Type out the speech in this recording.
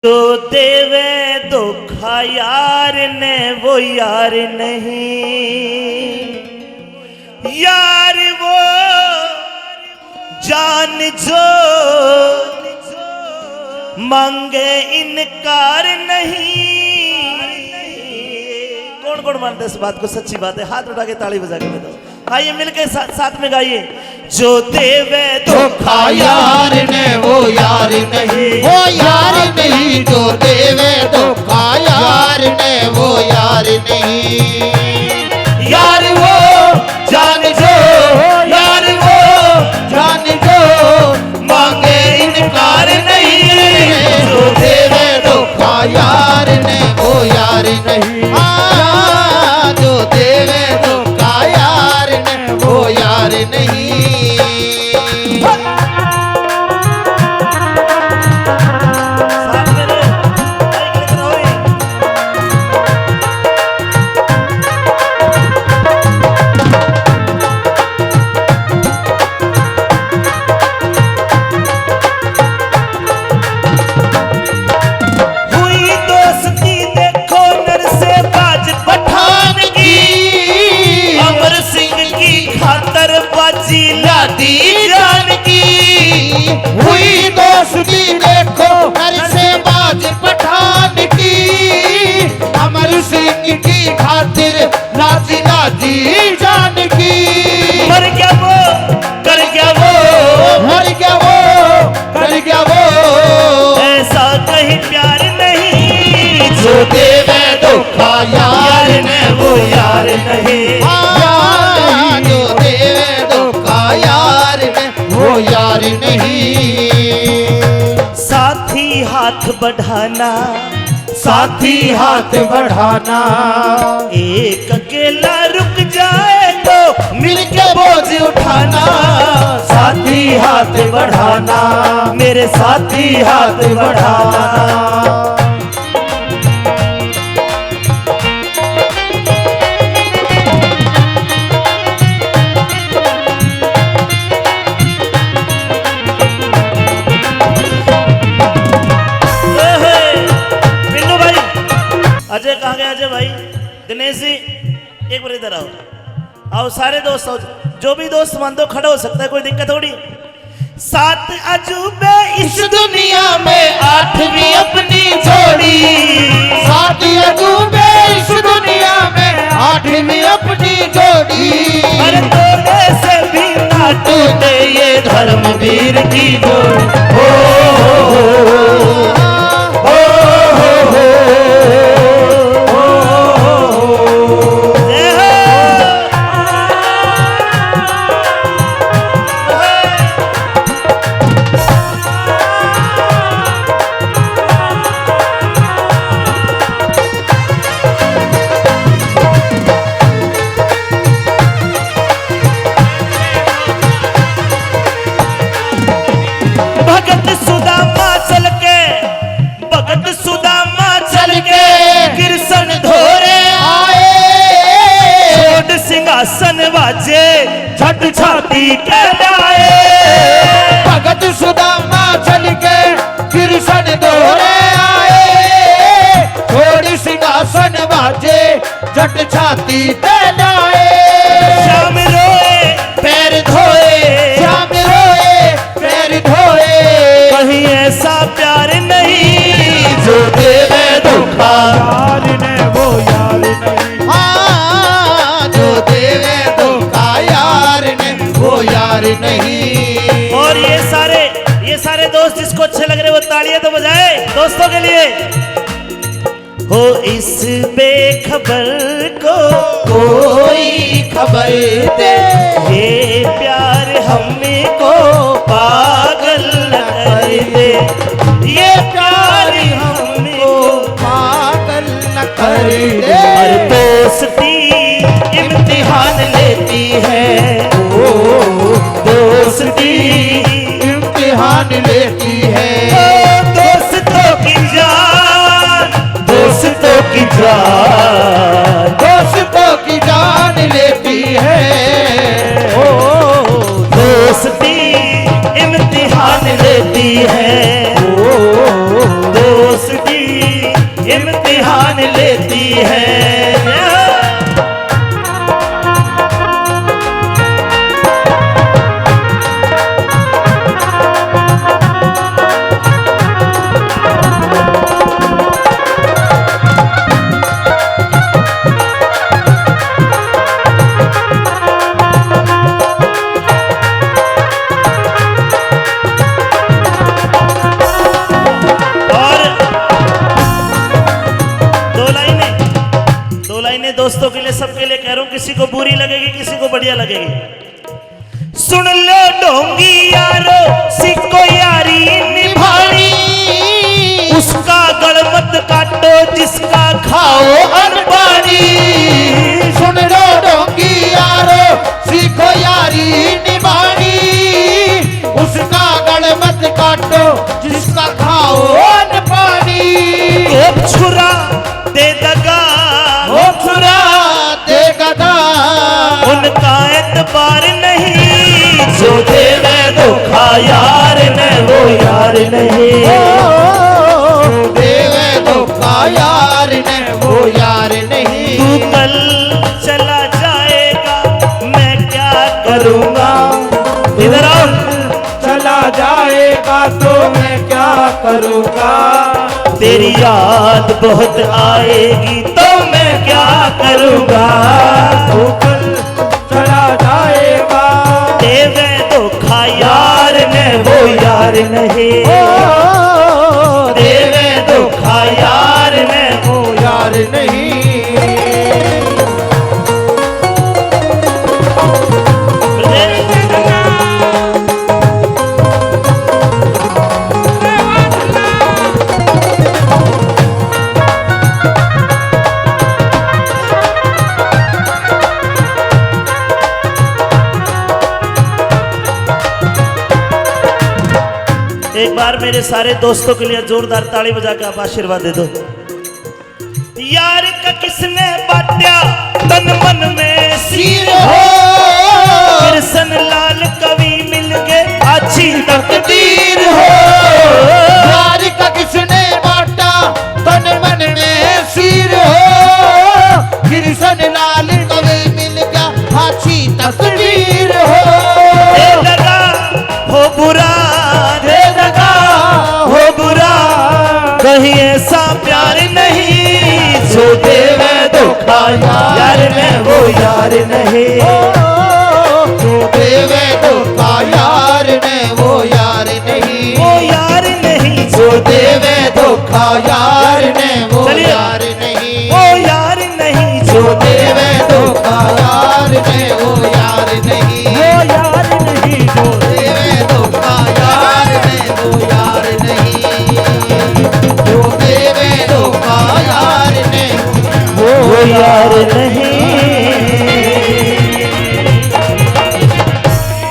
जो देवे धोखा यार ने वो यार नहीं, यार वो जान जो मांगे इनकार नहीं। कौन कौन मानते इस बात को? सच्ची बात है, हाथ उठा के ताली बजा के बताओ। आइए मिलके साथ में गाइए। जो देवे धोखा यार ने वो यार नहीं, वो यार नहीं। जो देवे धोखा यार ने वो यार नहीं, यार वो जान जो, यार वो जान जो मांगे इनकार नहीं। जो देवे धोखा यार ने वो यार नहीं, जो देवे धोखा यार ने वो यार नहीं। लादी जान की हुई दोस्ती देखो घर से बाज पठान की, अमर सिंह की खातिर लादी लादी जान की। मर गया वो कर गया वो, मर गया वो कर गया वो, ऐसा कहीं प्यार नहीं। जो देवे धोखा यार ने वो यार नहीं, जो देवे धोखा यार ने वो यार नहीं। साथी हाथ बढ़ाना, साथी हाथ बढ़ाना, एक अकेला रुक जाए तो मिलके बोझ उठाना। साथी हाथ बढ़ाना, मेरे साथी हाथ बढ़ाना। अजय कहाँ गए? अजय भाई, दिनेश जी एक बार इधर आओ। आओ सारे दोस्त आओ, जो भी दोस्त मान दो खड़ा हो सकता है, कोई दिक्कत थोड़ी। 7 अजूबे इस दुनिया में 8वीं अपनी जोड़ी। 7 अजूबे इस दुनिया में 8वीं अपनी जोड़ी। अरे तोड़ने से भी ना टूटे ये धर्मवीर की जोड़ी। सिंहासन बाजे छठ छाती कहलाए। भगत सुदामा चल के कृष्ण दोहरे आए, छोड़ सिंहासन बाजे छठ छाती कहलाए। श्याम रोए पैर धोए, श्याम रोए पैर धोए, कहीं ऐसा प्यार नहीं। जो देवे धोखा यार ने वो यार नहीं, देवे धोखा यार ने वो यार नहीं। और ये सारे दोस्त जिसको अच्छे लग रहे वो तालियां तो बजाए दोस्तों के लिए। हो इस बेखबर को कोई खबर दे, ये प्यार हमको पागल न कर दे। ये प्यार हमको पागल न कर दे। हर दोस्ती इम्तिहान लेती है, ओ दोस्ती इम्तिहान लेती है। ओ दोस्तों की जान, दोस्तों की जान, दोस्तों की जान लेती है। ओ दोस्ती इम्तिहान लेती है, ओ दोस्ती इम्तिहान लेती है। दोस्तों के लिए सबके लिए कह रहा हूं, किसी को बुरी लगेगी किसी को बढ़िया लगेगी। सुन लो ढोंगी यारो सिक्को यारी निभानी, उसका गड़ मत काटो जिसका खाओ अनपानी। सुन लो ढोंगी यारो सीखो यारी निभानी, उसका गड़ मत काटो जिसका खाओ अनपानी। तोप छुरा दे दगा छुरा दे गदा, उनका एतबार नहीं, जो देवे धोखा यार ने वो यार नहीं। देवे धोखा यार ने वो यार नहीं। तू कल चला जाएगा मैं क्या करूँगा, इधर आओ। चला जाएगा तो मैं क्या करूँगा, तेरी याद बहुत आएगी तो मैं क्या करूँगा। तू कल चला जाएगा, देवे धोखा यार ने वो यार नहीं। देवे धोखा यार ने वो यार नहीं। एक बार मेरे सारे दोस्तों के लिए जोरदार ताली बजा के आप आशीर्वाद दे दो। यार का किसने बांटा तन मन में सीर हो, कृष्ण लाल कवि मिल गए अच्छी तकदीर हो। यार का किसने बांटा तन मन में सीर हो, कृष्ण लाल कवि मिल गया अच्छी तकदीर हो। दे दगा हो बुरा कहीं ऐसा प्यार नहीं, जो देवे धोखा यार ने वो यार नहीं। जो देवे धोखा यार ने वो यार नहीं। वो यार नहीं जो देवे धोखा यार